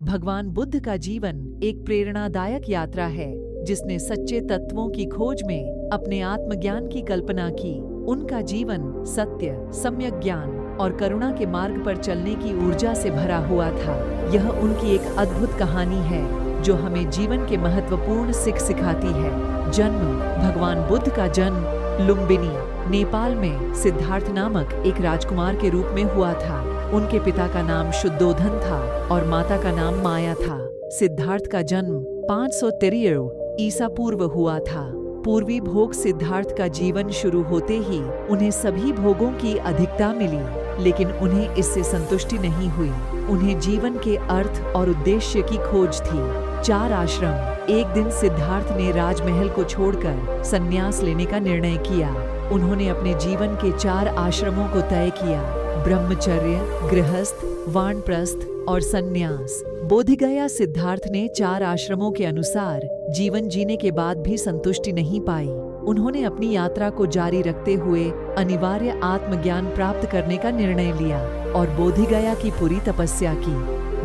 भगवान बुद्ध का जीवन एक प्रेरणादायक यात्रा है जिसने सच्चे तत्वों की खोज में अपने आत्मज्ञान की कल्पना की। उनका जीवन सत्य, सम्यक ज्ञान और करुणा के मार्ग पर चलने की ऊर्जा से भरा हुआ था। यह उनकी एक अद्भुत कहानी है जो हमें जीवन के महत्वपूर्ण सीख सिखाती है। जन्म। भगवान बुद्ध का जन्म लुम्बिनी, नेपाल में सिद्धार्थ नामक एक राजकुमार के रूप में हुआ था। उनके पिता का नाम शुद्धोधन था और माता का नाम माया था। सिद्धार्थ का जन्म 593 ईसा पूर्व हुआ था। पूर्वी भोग। सिद्धार्थ का जीवन शुरू होते ही उन्हें सभी भोगों की अधिकता मिली, लेकिन उन्हें इससे संतुष्टि नहीं हुई। उन्हें जीवन के अर्थ और उद्देश्य की खोज थी। 4 आश्रम। एक दिन सिद्धार्थ ने राजमहल को छोड़कर संन्यास लेने का निर्णय किया। उन्होंने अपने जीवन के 4 आश्रमों को तय किया: ब्रह्मचर्य, गृहस्थ, वानप्रस्थ और संन्यास। बोधिगया। सिद्धार्थ ने 4 आश्रमों के अनुसार जीवन जीने के बाद भी संतुष्टि नहीं पाई। उन्होंने अपनी यात्रा को जारी रखते हुए अनिवार्य आत्मज्ञान प्राप्त करने का निर्णय लिया और बोधिगया की पूरी तपस्या की।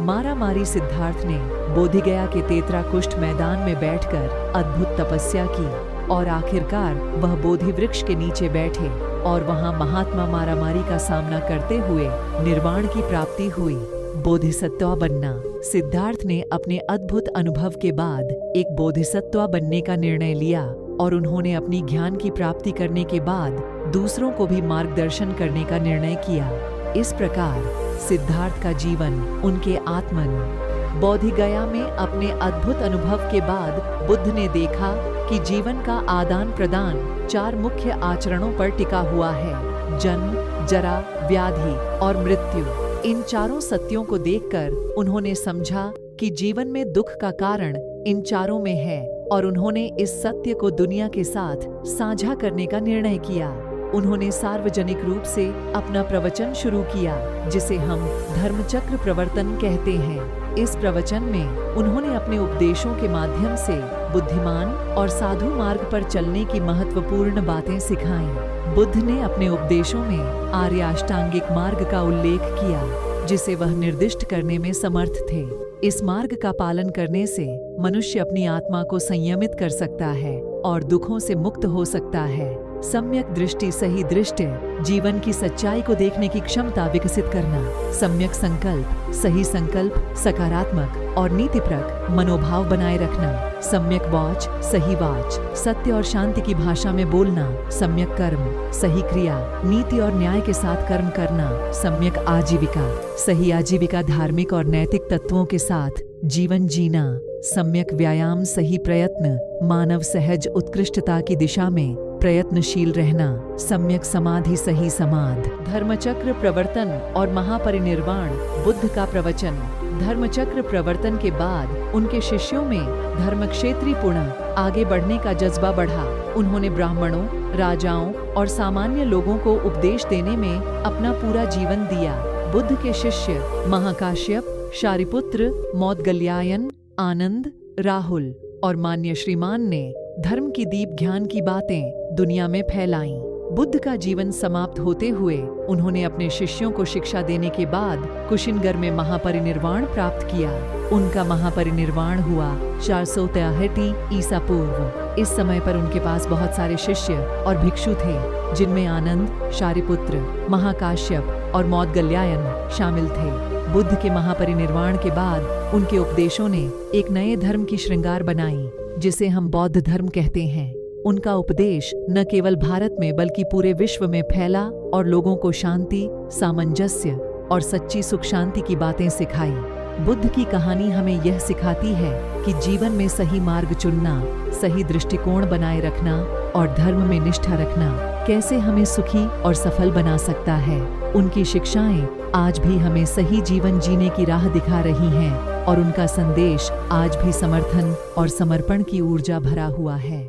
मारामारी। सिद्धार्थ ने बोधिगया के तेतरा कुष्ठ मैदान में बैठकर अद्भुत तपस्या की और आखिरकार वह बोधि वृक्ष के नीचे बैठे और वहां महात्मा मारामारी का सामना करते हुए निर्वाण की प्राप्ति हुई। बोधिसत्व बनना। सिद्धार्थ ने अपने अद्भुत अनुभव के बाद एक बोधिसत्व बनने का निर्णय लिया और उन्होंने अपनी ज्ञान की प्राप्ति करने के बाद दूसरों को भी मार्गदर्शन करने का निर्णय किया। इस प्रकार सिद्धार्थ का जीवन उनके आत्मन। बोधिगया में अपने अद्भुत अनुभव के बाद बुद्ध ने देखा कि जीवन का आदान प्रदान 4 मुख्य आचरणों पर टिका हुआ है: जन्म, जरा, व्याधि और मृत्यु। इन चारों सत्यों को देखकर उन्होंने समझा कि जीवन में दुख का कारण इन चारों में है और उन्होंने इस सत्य को दुनिया के साथ साझा करने का निर्णय किया। उन्होंने सार्वजनिक रूप से अपना प्रवचन शुरू किया, जिसे हम धर्मचक्र प्रवर्तन कहते हैं। इस प्रवचन में उन्होंने अपने उपदेशों के माध्यम से बुद्धिमान और साधु मार्ग पर चलने की महत्वपूर्ण बातें सिखाईं। बुद्ध ने अपने उपदेशों में आर्य अष्टांगिक मार्ग का उल्लेख किया, जिसे वह निर्दिष्ट करने में समर्थ थे। इस मार्ग का पालन करने से मनुष्य अपनी आत्मा को संयमित कर सकता है और दुखों से मुक्त हो सकता है। सम्यक दृष्टि, सही दृष्टि, जीवन की सच्चाई को देखने की क्षमता विकसित करना। सम्यक संकल्प, सही संकल्प, सकारात्मक और नीतिप्रक मनोभाव बनाए रखना। सम्यक वाच, सही वाच, सत्य और शांति की भाषा में बोलना। सम्यक कर्म, सही क्रिया, नीति और न्याय के साथ कर्म करना। सम्यक आजीविका, सही आजीविका, धार्मिक और नैतिक तत्वों के साथ जीवन जीना। सम्यक व्यायाम, सही प्रयत्न, मानव सहज उत्कृष्टता की दिशा में प्रयत्नशील रहना। सम्यक समाधि, सही समाध। धर्मचक्र प्रवर्तन और महापरिनिर्वाण। बुद्ध का प्रवचन। धर्मचक्र प्रवर्तन के बाद उनके शिष्यों में धर्मक्षेत्री पुनः आगे बढ़ने का जज्बा बढ़ा। उन्होंने ब्राह्मणों, राजाओं और सामान्य लोगों को उपदेश देने में अपना पूरा जीवन दिया। बुद्ध के शिष्य महाकाश्यप, शारिपुत्र, मौदगल्यायन, आनंद, राहुल और मान्य श्रीमान ने धर्म की दीप ज्ञान की बातें दुनिया में फैलाईं। बुद्ध का जीवन समाप्त होते हुए उन्होंने अपने शिष्यों को शिक्षा देने के बाद कुशिनगर में महापरिनिर्वाण प्राप्त किया। उनका महापरिनिर्वाण हुआ 463 ईसा पूर्व। इस समय पर उनके पास बहुत सारे शिष्य और भिक्षु थे, जिनमें आनंद, शारिपुत्र, महाकाश्यप और मौदगल्यायन शामिल थे। बुद्ध के महापरिनिर्वाण के बाद उनके उपदेशों ने एक नए धर्म की श्रृंगार बनाई, जिसे हम बौद्ध धर्म कहते हैं। उनका उपदेश न केवल भारत में बल्कि पूरे विश्व में फैला और लोगों को शांति, सामंजस्य और सच्ची सुख शांति की बातें सिखाई। बुद्ध की कहानी हमें यह सिखाती है कि जीवन में सही मार्ग चुनना, सही दृष्टिकोण बनाए रखना और धर्म में निष्ठा रखना कैसे हमें सुखी और सफल बना सकता है। उनकी शिक्षाएं आज भी हमें सही जीवन जीने की राह दिखा रही हैं और उनका संदेश आज भी समर्थन और समर्पण की ऊर्जा भरा हुआ है।